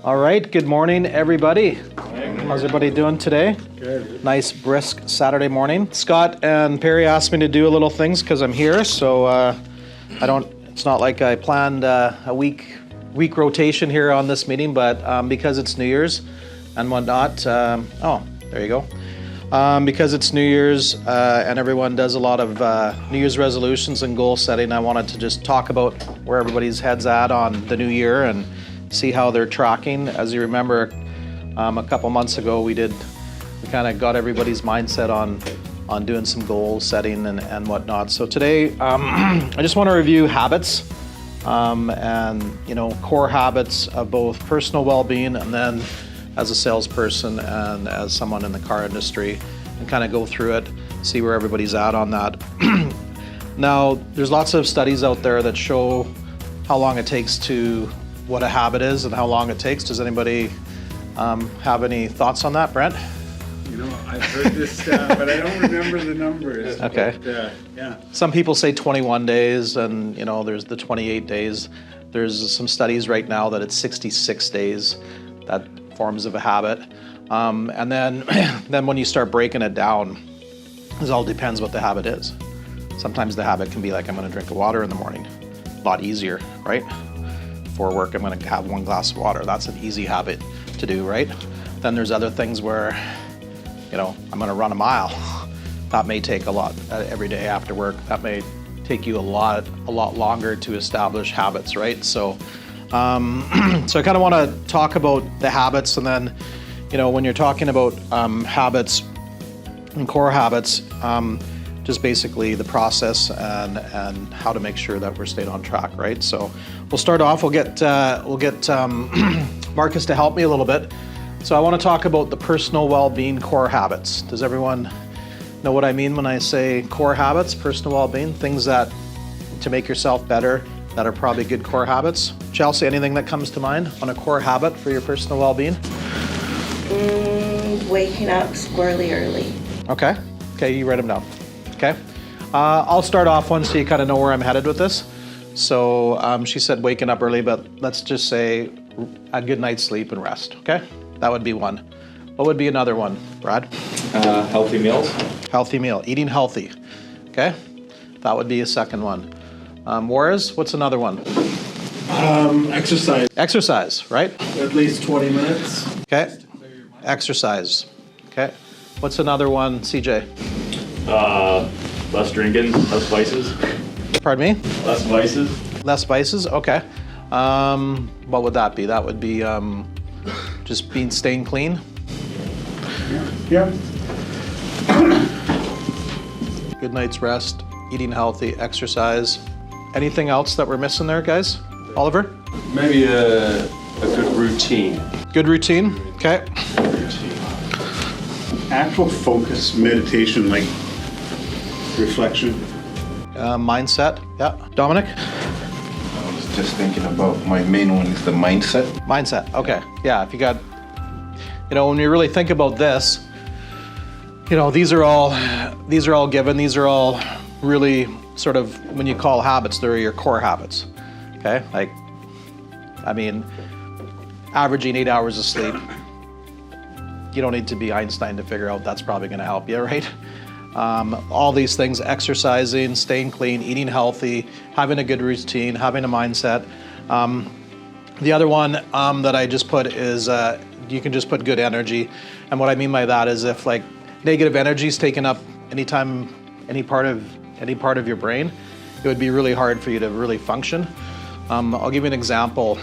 All right, good morning, everybody. Morning. How's everybody doing today? Good. Nice, brisk Saturday morning. Scott and Perry asked me to do a little things because I'm here, so it's not like I planned a week rotation here on this meeting, but because it's New Year's and whatnot, there you go. Because it's New Year's and everyone does a lot of New Year's resolutions and goal setting, I wanted to just talk about where everybody's head's at on the new year and see how they're tracking. As you remember, a couple months ago, we kind of got everybody's mindset on doing some goal setting and whatnot. So today, I just want to review habits and core habits of both personal well-being and then as a salesperson and as someone in the car industry, and kind of go through it, see where everybody's at on that. Now, there's lots of studies out there that show how long it takes to what a habit is and how long it takes. Does anybody have any thoughts on that, Brent? I've heard this stuff, but I don't remember the numbers. Okay. But, yeah. Some people say 21 days, and there's the 28 days. There's some studies right now that it's 66 days, that forms of a habit. And then when you start breaking it down, it all depends what the habit is. Sometimes the habit can be like, I'm going to drink water in the morning. A lot easier, right? Before work, I'm going to have 1 glass of water. That's an easy habit to do, right? Then there's other things where, I'm going to run a mile. That may take a lot every day after work. That may take you a lot longer to establish habits, right? So I kind of want to talk about the habits, and then, when you're talking about habits and core habits, just basically the process and how to make sure that we're staying on track, right? So we'll start off. We'll get Marcus to help me a little bit. So I want to talk about the personal well-being core habits. Does everyone know what I mean when I say core habits, personal well-being, things that to make yourself better that are probably good core habits? Chelsea, anything that comes to mind on a core habit for your personal well-being? Waking up squirrely early. Okay, you write them down. Okay, I'll start off one so you kind of know where I'm headed with this. So she said waking up early, but let's just say a good night's sleep and rest, okay? That would be one. What would be another one, Brad? Healthy meals. Healthy meal, eating healthy, okay? That would be a second one. Juarez, what's another one? Exercise. Exercise, right? At least 20 minutes. Okay, exercise, okay. What's another one, CJ? Less drinking, less vices. Pardon me? Less vices. Less vices, okay. What would that be? That would be just staying clean. Yeah. Good night's rest, eating healthy, exercise. Anything else that we're missing there, guys? Oliver? Maybe a good routine. Good routine, okay. Actual focus, meditation, like reflection. Mindset, yeah. Dominic? I was just thinking about my main one is the mindset. Mindset, okay. Yeah, if you got, when you really think about this, these are all given. These are all really sort of, when you call habits, they're your core habits, okay? Like, averaging 8 hours of sleep, you don't need to be Einstein to figure out that's probably going to help you, right? All these things, exercising, staying clean, eating healthy, having a good routine, having a mindset. The other one that I just put is you can just put good energy. And what I mean by that is if like negative energy is taking up any part of your brain, it would be really hard for you to really function. I'll give you an example.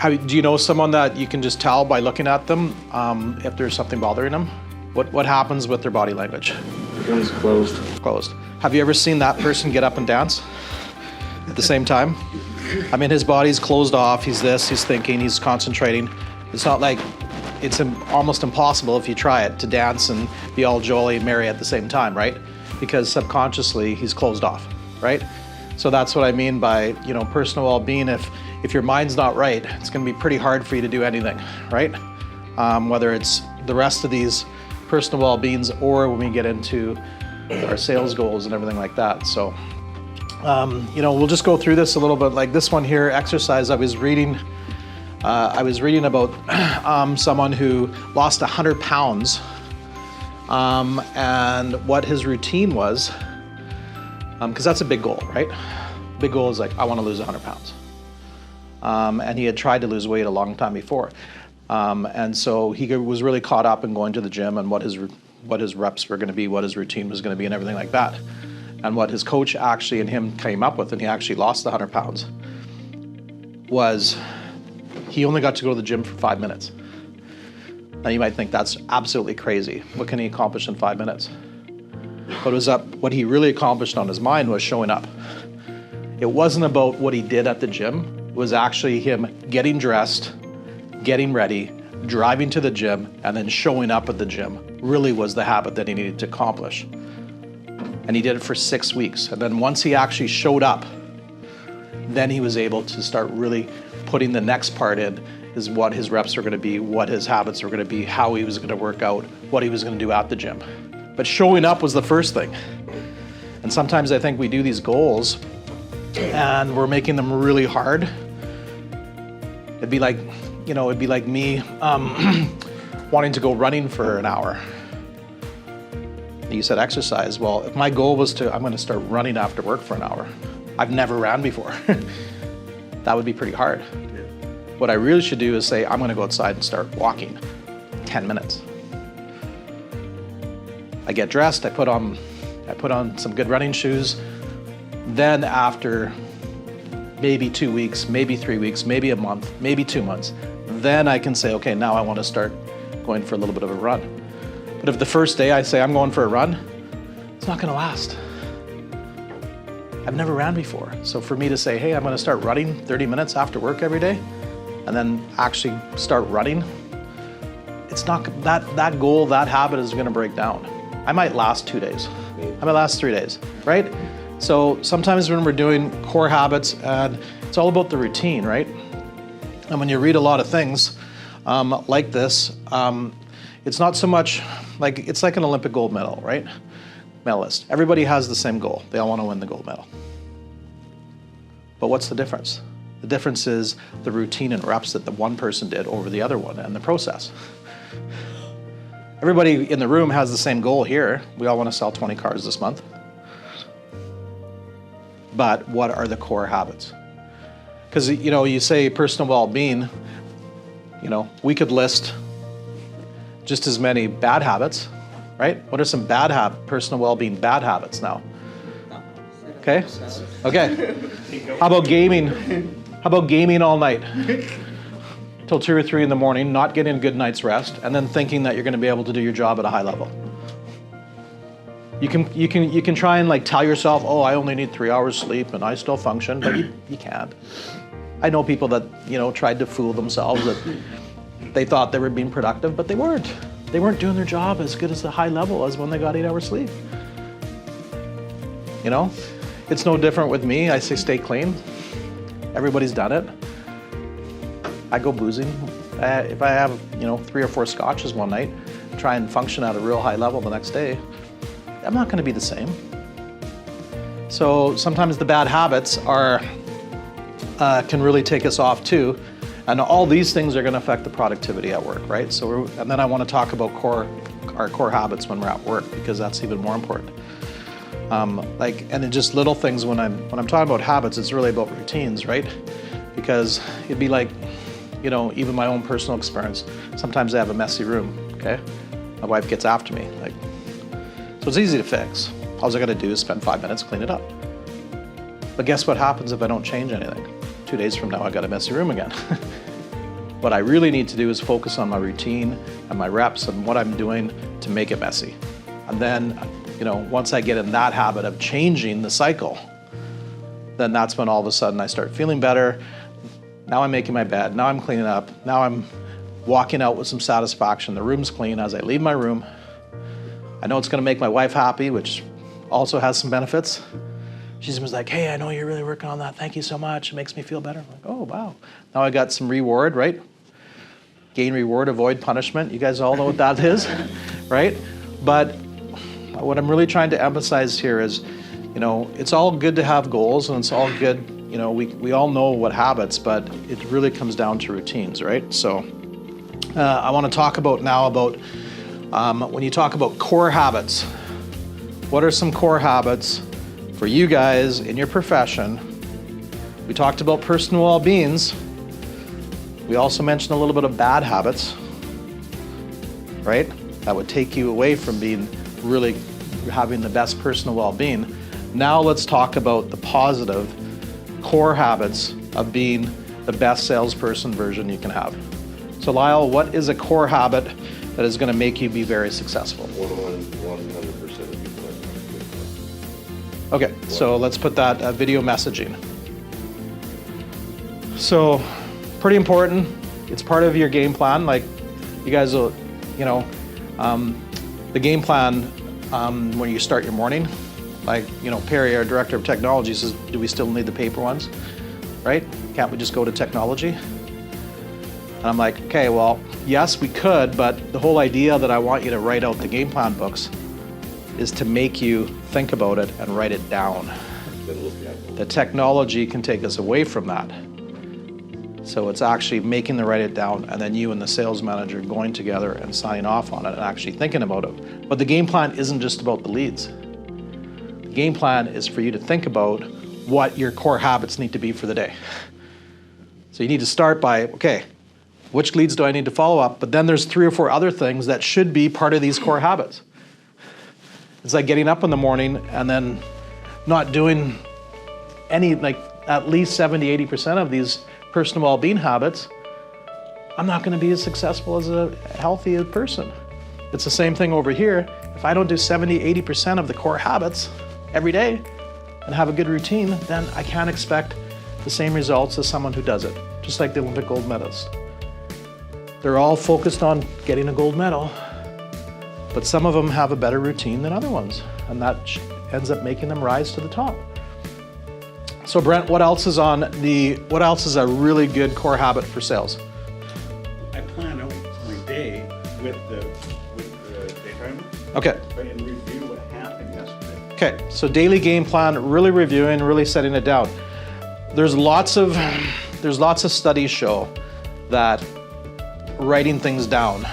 Do you know someone that you can just tell by looking at them if there's something bothering them? What happens with their body language? Becomes closed. Closed. Have you ever seen that person get up and dance at the same time? His body's closed off. He's thinking, he's concentrating. It's not like, it's almost impossible if you try it to dance and be all jolly and merry at the same time, right? Because subconsciously he's closed off, right? So that's what I mean by, personal well-being. If your mind's not right, it's going to be pretty hard for you to do anything, right? Whether it's the rest of these personal well-beings or when we get into our sales goals and everything like that. So We'll just go through this a little bit. Like this one here, exercise. I was reading about someone who lost 100 pounds, and what his routine was, because that's a big goal, right? Big goal is like, I want to lose 100 pounds. And he had tried to lose weight a long time before. And so he was really caught up in going to the gym and what his reps were going to be, what his routine was going to be, and everything like that. And what his coach actually and him came up with, and he actually lost the 100 pounds, was he only got to go to the gym for 5 minutes. Now you might think that's absolutely crazy. What can he accomplish in 5 minutes? But what he really accomplished on his mind was showing up. It wasn't about what he did at the gym. It was actually him getting dressed, getting ready, driving to the gym, and then showing up at the gym really was the habit that he needed to accomplish. And he did it for 6 weeks. And then once he actually showed up, then he was able to start really putting the next part in, is what his reps were going to be, what his habits were going to be, how he was going to work out, what he was going to do at the gym. But showing up was the first thing. And sometimes I think we do these goals and we're making them really hard. It'd be like me wanting to go running for an hour. You said exercise. Well, if my goal was I'm going to start running after work for an hour. I've never ran before. That would be pretty hard. What I really should do is say, I'm going to go outside and start walking 10 minutes. I get dressed, I put on some good running shoes. Then after maybe 2 weeks, maybe 3 weeks, maybe a month, maybe 2 months, then I can say, okay, now I want to start going for a little bit of a run. But if the first day I say I'm going for a run, it's not going to last. I've never ran before. So for me to say, hey, I'm going to start running 30 minutes after work every day, and then actually start running, it's not that goal, that habit is going to break down. I might last 2 days. I might last 3 days, right? So sometimes when we're doing core habits, and it's all about the routine, right? And when you read a lot of things like this, it's not so much like, it's like an Olympic gold medal, right? Medalist. Everybody has the same goal. They all want to win the gold medal. But what's the difference? The difference is the routine and reps that the one person did over the other one and the process. Everybody in the room has the same goal here. We all want to sell 20 cars this month. But what are the core habits? Because, you say personal well-being, we could list just as many bad habits, right? What are some personal well-being bad habits now? Okay. How about gaming? How about gaming all night till 2 or 3 in the morning, not getting a good night's rest, and then thinking that you're going to be able to do your job at a high level? You can try and tell yourself, oh, I only need 3 hours sleep and I still function, but you can't. I know people that tried to fool themselves that they thought they were being productive, but they weren't. They weren't doing their job as good as the high level as when they got 8 hours sleep. It's no different with me. I say stay clean. Everybody's done it. I go boozing. If I have 3 or 4 scotches one night, try and function at a real high level the next day, I'm not going to be the same. So sometimes the bad habits can really take us off too. And all these things are going to affect the productivity at work, right? And then I want to talk about our core habits when we're at work, because that's even more important. And in just little things, when I'm talking about habits, it's really about routines, right? Because it'd be like, even my own personal experience. Sometimes I have a messy room, okay? My wife gets after me, so it's easy to fix. All I got to do is spend 5 minutes, clean it up. But guess what happens if I don't change anything? 2 days from now, I got a messy room again. What I really need to do is focus on my routine and my reps and what I'm doing to make it messy. And then, once I get in that habit of changing the cycle, then that's when all of a sudden I start feeling better. Now I'm making my bed, now I'm cleaning up, now I'm walking out with some satisfaction. The room's clean as I leave my room. I know it's gonna make my wife happy, which also has some benefits. She's like, hey, I know you're really working on that. Thank you so much. It makes me feel better. I'm like, oh, wow. Now I got some reward, right? Gain reward, avoid punishment. You guys all know what that is, right? But what I'm really trying to emphasize here is, You know, it's all good to have goals and it's all good, you know, we all know what habits, but it really comes down to routines, right? So I want to talk about now about when you talk about core habits, what are some core habits for you guys in your profession? We talked about personal well-beings. We also mentioned a little bit of bad habits, right? That would take you away from being really having the best personal well-being. Now let's talk about the positive core habits of being the best salesperson version you can have. So Lyle, what is a core habit that is going to make you be very successful? 100% of people are Okay, so let's put that video messaging. So pretty important. It's part of your game plan. Like you guys will, you know, the game plan when you start your morning, like, you know, Perry, our director of technology, says, do we still need the paper ones, right? Can't we just go to technology? And I'm like, okay, well, yes, we could, but the whole idea that I want you to write out the game plan books is to make you think about it and write it down. The technology can take us away from that. So it's actually making them write it down and then you and the sales manager going together and signing off on it and actually thinking about it. But the game plan isn't just about the leads. The game plan is for you to think about what your core habits need to be for the day. So you need to start by, okay, which leads do I need to follow up? But then there's 3 or 4 other things that should be part of these core habits. It's like getting up in the morning and then not doing any, like at least 70-80% of these personal well-being habits. I'm not going to be as successful as a healthy person. It's the same thing over here. If I don't do 70-80% of the core habits every day and have a good routine, then I can't expect the same results as someone who does it. Just like the Olympic gold medalists. They're all focused on getting a gold medal, but some of them have a better routine than other ones, and that ends up making them rise to the top. So Brent, what else is a really good core habit for sales? I plan out my day with the day timer. Okay. And review what happened yesterday. Okay, so daily game plan, really reviewing, really setting it down. There's lots of studies show that writing things down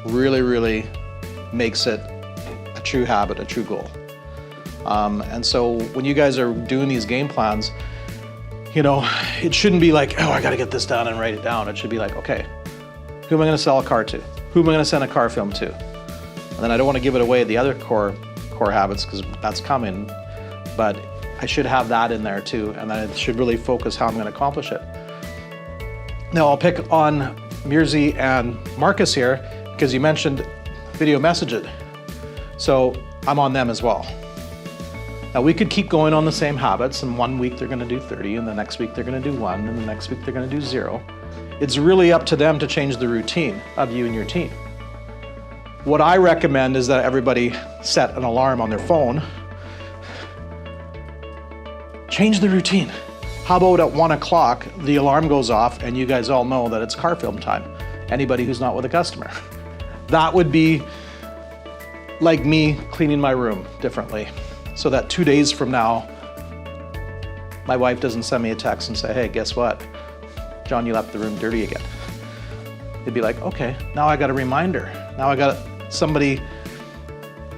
really makes it a true habit, a true goal. And so when you guys are doing these game plans, you know, it shouldn't be like, oh, I got to get this down and write it down. It should be like, okay, who am I going to sell a car to? Who am I going to send a car film to? And then I don't want to give it away the other core habits because that's coming, but I should have that in there too. And then it should really focus how I'm going to accomplish it. Now I'll pick on Mirzi and Marcus here because you mentioned video messaging. So I'm on them as well. Now we could keep going on the same habits, and 1 week they're going to do 30, and the next week they're going to do 1, and the next week they're going to do 0. It's really up to them to change the routine of you and your team. What I recommend is that everybody set an alarm on their phone. Change the routine. How about at 1 o'clock, the alarm goes off and you guys all know that it's car film time. Anybody who's not with a customer. That would be like me cleaning my room differently. So that 2 days from now, my wife doesn't send me a text and say, hey, guess what? John, you left the room dirty again. It'd be like, okay, now I got a reminder. Now I got somebody,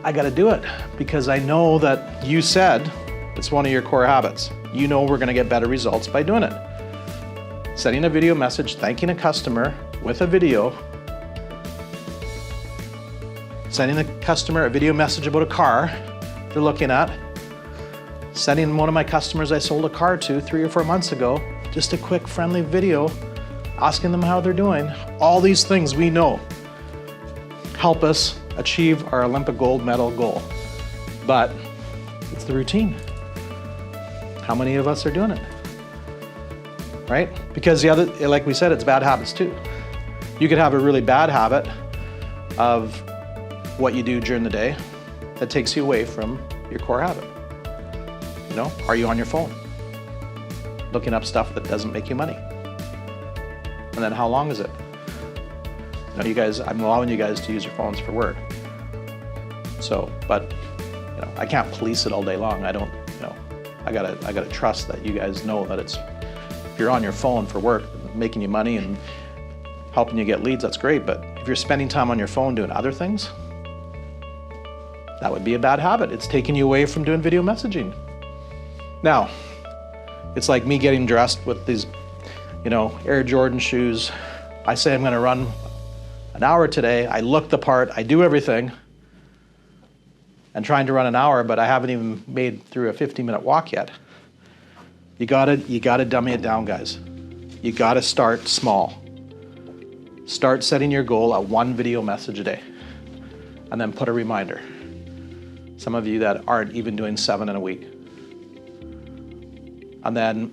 I got to do it because I know that you said it's one of your core habits. You know we're going to get better results by doing it. Sending a video message, thanking a customer with a video, sending the customer a video message about a car they're looking at, sending one of my customers I sold a car to 3 or 4 months ago, just a quick friendly video, asking them how they're doing. All these things we know help us achieve our Olympic gold medal goal. But it's the routine. How many of us are doing it? Right? Because the other, like we said, it's bad habits too. You could have a really bad habit of what you do during the day that takes you away from your core habit. You know, are you on your phone? Looking up stuff that doesn't make you money. And then how long is it? You know, you guys, I'm allowing you guys to use your phones for work. So, but, you I can't police it all day long. I don't, I gotta trust that you guys know that if you're on your phone for work, making you money and helping you get leads, that's great. But if you're spending time on your phone doing other things, that would be a bad habit. It's taking you away from doing video messaging. Now, it's like me getting dressed with these, Air Jordan shoes. I say I'm gonna run an hour today. I look the part, I do everything, and trying to run an hour, but I haven't even made through a 15-minute walk yet. You gotta dummy it down, guys. You gotta start small. Start setting your goal at 1 video message a day, and then put a reminder. Some of you that aren't even doing 7 in a week. And then,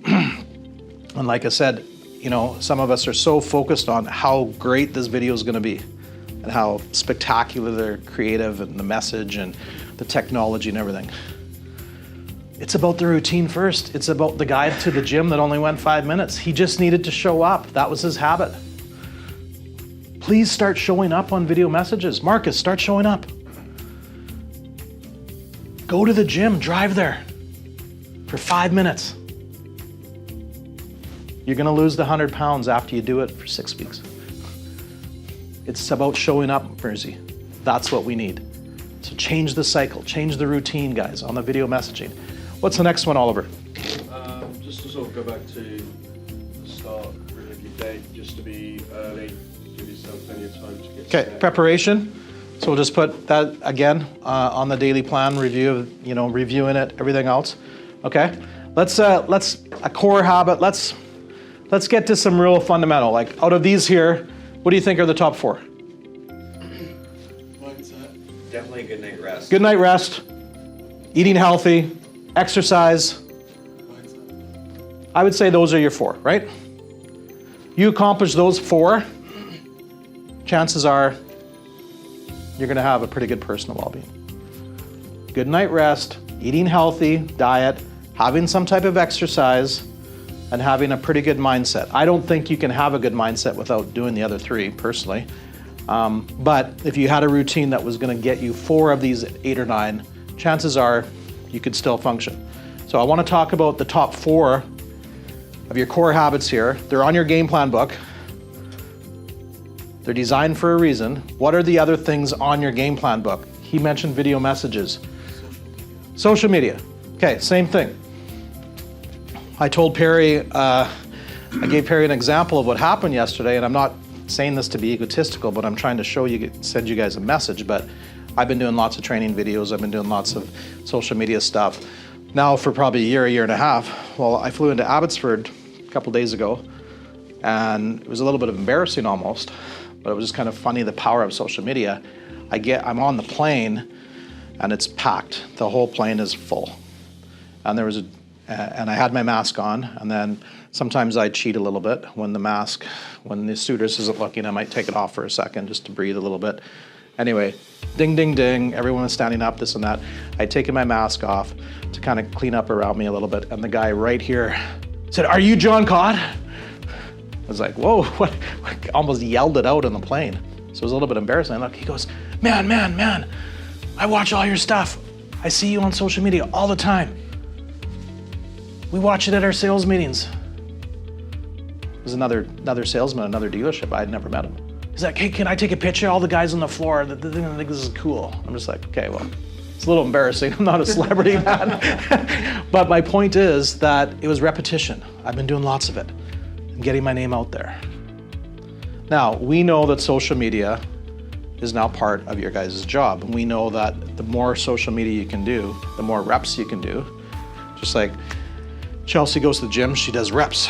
and like I said, some of us are so focused on how great this video is gonna be and how spectacular they're creative and the message and the technology and everything. It's about the routine first. It's about the guy to the gym that only went 5 minutes. He just needed to show up. That was his habit. Please start showing up on video messages. Marcus, start showing up. Go to the gym, drive there for 5 minutes. You're gonna lose the 100 pounds after you do it for 6 weeks. It's about showing up, Mersey. That's what we need. So change the cycle, change the routine, guys, on the video messaging. What's the next one, Oliver? Just to sort of go back to the start really of your day, just to be early, give yourself plenty of time to get Okay, set. preparation. So we'll just put that again on the daily plan review, reviewing it, everything else. Okay, let's a core habit. Let's get to some real fundamental. Like out of these here, what do you think are the top 4? Definitely a good night rest. Good night rest, eating healthy, exercise. I would say those are your 4, right? You accomplish those 4, chances are you're gonna have a pretty good personal well-being. Good night rest, eating healthy, diet, having some type of exercise, and having a pretty good mindset. I don't think you can have a good mindset without doing the other 3, personally. But if you had a routine that was gonna get you 4 of these 8 or 9, chances are you could still function. So I wanna talk about the top 4 of your core habits here. They're on your game plan book. They're designed for a reason. What are the other things on your game plan book? He mentioned video messages. Social media. Okay, same thing. I told Perry, I gave Perry an example of what happened yesterday, and I'm not saying this to be egotistical, but I'm trying to send you guys a message. But I've been doing lots of training videos. I've been doing lots of social media stuff now for probably a year and a half. Well, I flew into Abbotsford a couple days ago, and it was a little bit embarrassing almost, but it was just kind of funny, the power of social media. I'm on the plane, and it's packed. The whole plane is full. And and I had my mask on, and then sometimes I cheat a little bit when the stewardess isn't looking, I might take it off for a second just to breathe a little bit. Anyway, ding, ding, ding, everyone was standing up, this and that. I'd taken my mask off to kind of clean up around me a little bit, and the guy right here said, "Are you John Cott?" I was like, whoa, what? Almost yelled it out on the plane. So it was a little bit embarrassing. He goes, man, I watch all your stuff. I see you on social media all the time. We watch it at our sales meetings. There's another salesman, another dealership. I had never met him. He's like, "Hey, can I take a picture of all the guys on the floor? I think this is cool." I'm just like, okay, well, it's a little embarrassing. I'm not a celebrity, man. But my point is that it was repetition. I've been doing lots of it. I'm getting my name out there. Now, we know that social media is now part of your guys' job. And we know that the more social media you can do, the more reps you can do. Just like Chelsea goes to the gym, she does reps.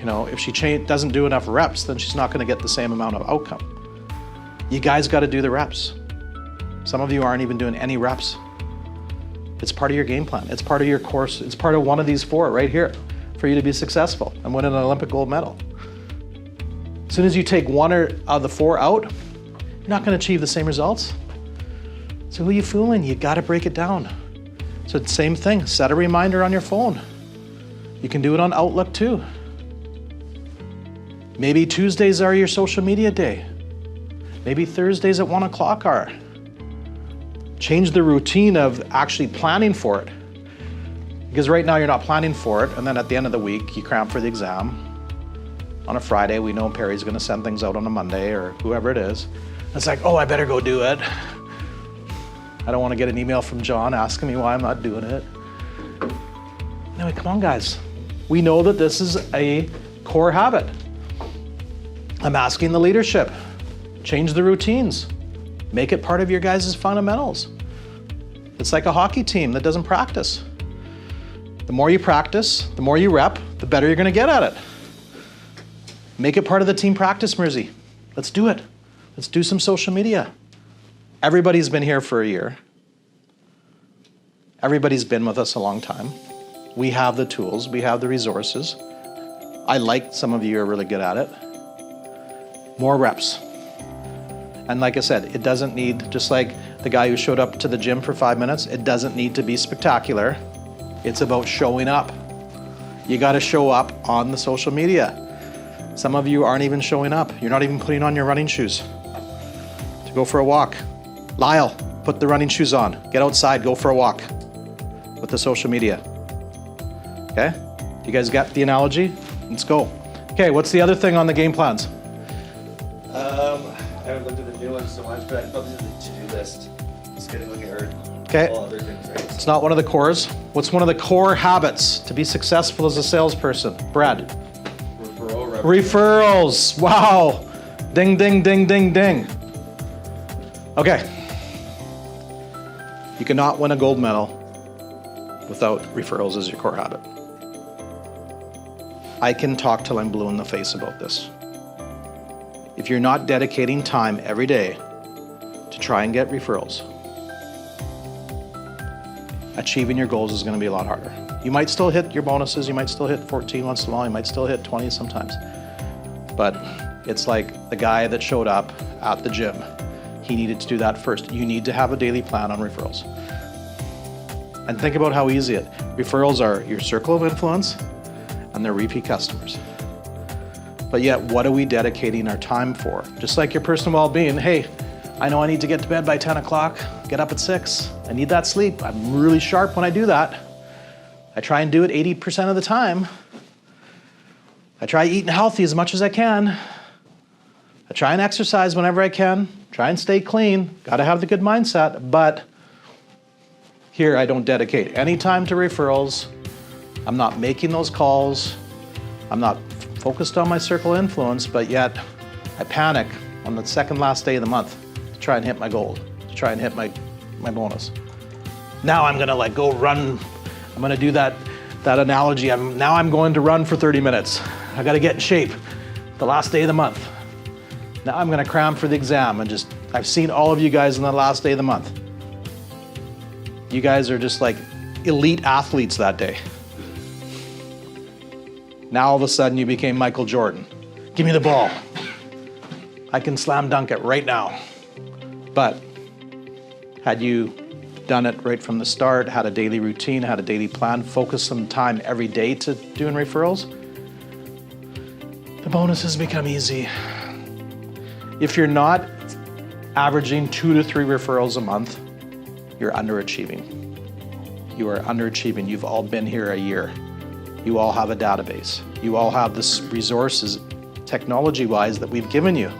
If she doesn't do enough reps, then she's not gonna get the same amount of outcome. You guys gotta do the reps. Some of you aren't even doing any reps. It's part of your game plan. It's part of your course. It's part of one of these 4 right here for you to be successful and win an Olympic gold medal. As soon as you take one of the 4 out, you're not gonna achieve the same results. So who are you fooling? You gotta break it down. So it's the same thing, set a reminder on your phone. You can do it on Outlook too. Maybe Tuesdays are your social media day. Maybe Thursdays at 1 o'clock are. Change the routine of actually planning for it. Because right now you're not planning for it, and then at the end of the week, you cram for the exam. On a Friday, we know Perry's gonna send things out on a Monday, or whoever it is. It's like, oh, I better go do it. I don't wanna get an email from John asking me why I'm not doing it. Anyway, come on, guys. We know that this is a core habit. I'm asking the leadership, change the routines. Make it part of your guys' fundamentals. It's like a hockey team that doesn't practice. The more you practice, the more you rep, the better you're gonna get at it. Make it part of the team practice, Mersey. Let's do it. Let's do some social media. Everybody's been here for a year. Everybody's been with us a long time. We have the tools, we have the resources. I like some of you are really good at it. More reps. And like I said, it doesn't need, just like the guy who showed up to the gym for 5 minutes, it doesn't need to be spectacular. It's about showing up. You gotta show up on the social media. Some of you aren't even showing up. You're not even putting on your running shoes to go for a walk. Lyle, put the running shoes on. Get outside, go for a walk with the social media. Okay? You guys got the analogy? Let's go. Okay, what's the other thing on the game plans? I haven't looked at the new one so much, but I probably did the to-do list. Just getting look at Okay. all other things, right? It's not one of the cores. What's one of the core habits to be successful as a salesperson? Brad. Referrals. Wow. Ding, ding, ding, ding, ding. Okay. You cannot win a gold medal without referrals as your core habit. I can talk till I'm blue in the face about this. If you're not dedicating time every day to try and get referrals, achieving your goals is gonna be a lot harder. You might still hit your bonuses, you might still hit 14 once in a while, you might still hit 20 sometimes. But it's like the guy that showed up at the gym. He needed to do that first. You need to have a daily plan on referrals. And think about how easy referrals are your circle of influence and they're repeat customers. But yet, what are we dedicating our time for? Just like your personal well-being, hey, I know I need to get to bed by 10 o'clock, get up at 6. I need that sleep. I'm really sharp when I do that. I try and do it 80% of the time. I try eating healthy as much as I can. I try and exercise whenever I can. Try and stay clean. Gotta have the good mindset, but here I don't dedicate any time to referrals. I'm not making those calls. I'm not focused on my circle of influence, but yet I panic on the second last day of the month to try and hit my goal, to try and hit my bonus. Now I'm gonna like go run. I'm gonna do that analogy. Now I'm going to run for 30 minutes. I gotta get in shape the last day of the month. Now I'm gonna cram for the exam and I've seen all of you guys on the last day of the month. You guys are just like elite athletes that day. Now all of a sudden you became Michael Jordan. Give me the ball. I can slam dunk it right now. But had you done it right from the start, had a daily routine, had a daily plan, focus some time every day to doing referrals, the bonuses become easy. If you're not averaging 2 to 3 referrals a month, you're underachieving. You are underachieving. You've all been here a year. You all have a database. You all have the resources, technology-wise, that we've given you.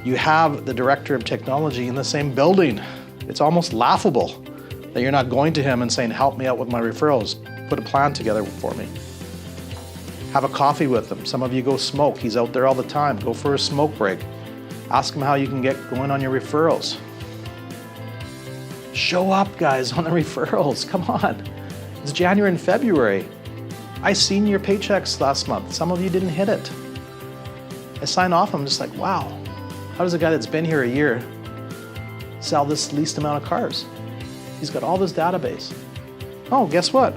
You have the director of technology in the same building. It's almost laughable that you're not going to him and saying, help me out with my referrals. Put a plan together for me. Have a coffee with him. Some of you go smoke. He's out there all the time. Go for a smoke break. Ask him how you can get going on your referrals. Show up, guys, on the referrals. Come on. It's January and February. I seen your paychecks last month. Some of you didn't hit it. I sign off, I'm just like, wow. How does a guy that's been here a year sell this least amount of cars? He's got all this database. Oh, guess what?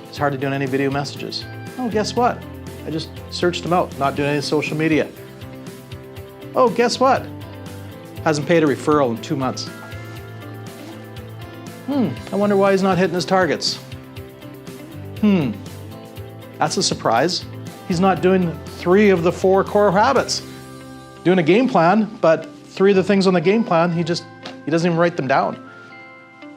It's hard to do any video messages. Oh, guess what? I just searched him out, not doing any social media. Oh, guess what? Hasn't paid a referral in 2 months. I wonder why he's not hitting his targets. That's a surprise. He's not doing 3 of the 4 core habits. Doing a game plan, but 3 of the things on the game plan, He doesn't even write them down.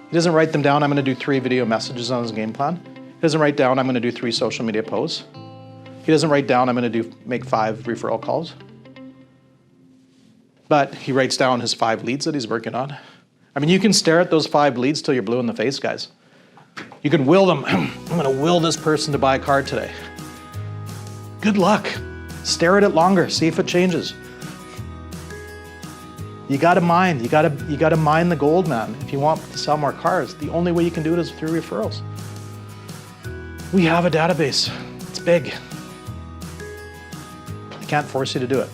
He doesn't write them down, I'm gonna do 3 video messages on his game plan. He doesn't write down, I'm gonna do 3 social media posts. He doesn't write down, I'm gonna make 5 referral calls. But he writes down his 5 leads that he's working on. I mean, you can stare at those 5 leads till you're blue in the face, guys. You can will them, I'm gonna will this person to buy a car today. Good luck. Stare at it longer, see if it changes. You gotta mine, you gotta mine the gold, man. If you want to sell more cars, the only way you can do it is through referrals. We have a database, it's big. I can't force you to do it.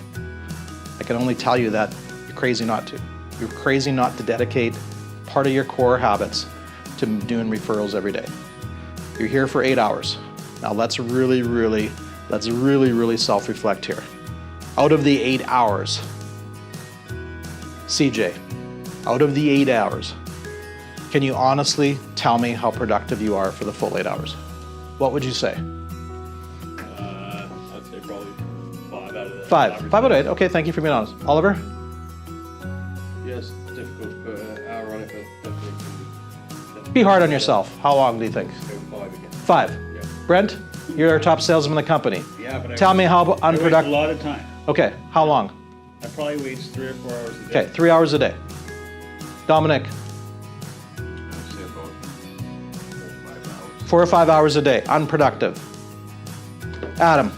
I can only tell you that you're crazy not to. You're crazy not to dedicate part of your core habits to doing referrals every day. You're here for 8 hours. Now let's really self-reflect here. Out of the 8 hours, CJ, out of the 8 hours, can you honestly tell me how productive you are for the full 8 hours? What would you say? I'd say probably 5 out of the 5 out of 8, okay, thank you for being honest. Oliver? Yes, difficult to put an hour on it, but definitely. Be hard on yourself. How long do you think? Go 5 again. 5. Yeah. Brent, you're our top salesman in the company. Yeah, but Tell me how I waste a unproductive. lot of time. Okay, how long? I probably waste 3 or 4 hours a day. Okay, 3 hours a day. Dominic, I'd say about 4 or 5 hours. 4 or 5 hours a day, unproductive. Adam,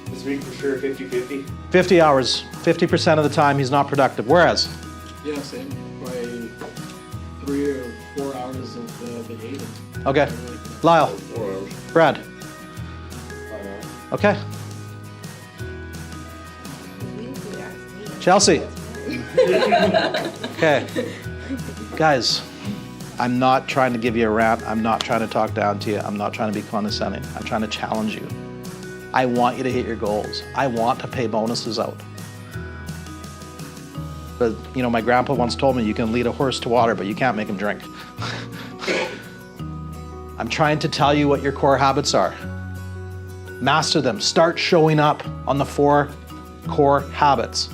This week for sure 50-50. 50 hours, 50% of the time he's not productive. Whereas, Yeah, same. Probably 3 or 4 hours of the 8. okay, Lyle, 4 hours. Brad, okay, Chelsea. Okay, guys, I'm not trying to give you a rant. I'm not trying to talk down to you. I'm not trying to be condescending. I'm trying to challenge you. I want you to hit your goals. I want to pay bonuses out. But, you know, my grandpa once told me you can lead a horse to water, but you can't make him drink. I'm trying to tell you what your core habits are. Master them. Start showing up on the 4 core habits.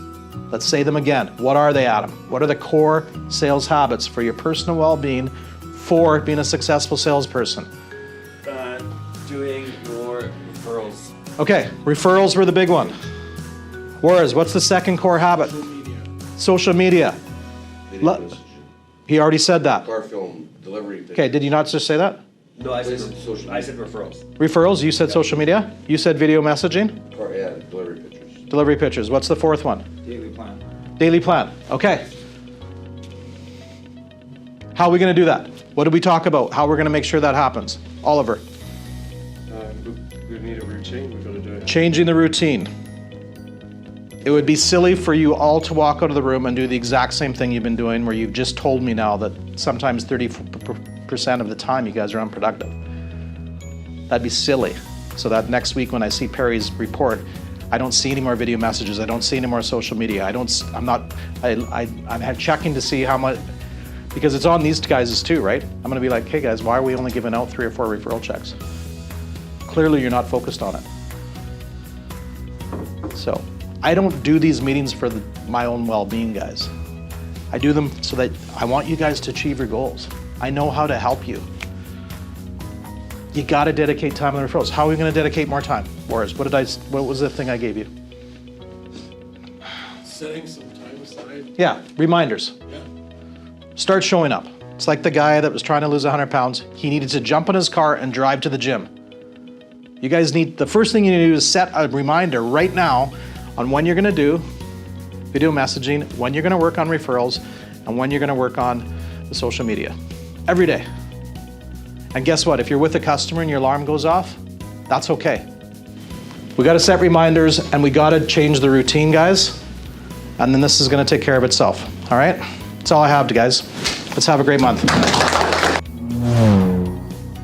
Let's say them again. What are they, Adam? What are the core sales habits for your personal well-being for being a successful salesperson? Doing your referrals. Okay, referrals were the big one. Whereas, what's the second core habit? Social media. Video messaging, He already said that. car film, delivery. Okay, did you not just say that? No, I said Social referrals. Referrals, you said social media. You said video messaging. Car, yeah, delivery pictures. Delivery pictures. What's the 4th one? Daily plan. Daily plan. Okay. How are we going to do that? What did we talk about? How we're going to make sure that happens? Oliver. We need a routine, we've got to do it. Changing the routine. It would be silly for you all to walk out of the room and do the exact same thing you've been doing, where you've just told me now that sometimes 30% of the time you guys are unproductive. That'd be silly. So that next week when I see Perry's report, I don't see any more video messages. I don't see any more social media. I'm checking to see how much, because it's on these guys too, right? I'm gonna be like, hey guys, why are we only giving out 3 or 4 referral checks? Clearly you're not focused on it. So I don't do these meetings for my own well-being, guys. I do them so that I want you guys to achieve your goals. I know how to help you. You gotta dedicate time on the referrals. How are we gonna dedicate more time? Boris, what was the thing I gave you? Setting some time aside. Yeah, reminders. Yeah. Start showing up. It's like the guy that was trying to lose 100 pounds. He needed to jump in his car and drive to the gym. You guys the first thing you need to do is set a reminder right now on when you're gonna do video messaging, when you're gonna work on referrals, and when you're gonna work on the social media. Every day. And guess what? If you're with a customer and your alarm goes off, that's okay. We gotta set reminders and we gotta change the routine, guys. And then this is gonna take care of itself, all right? That's all I have, guys. Let's have a great month.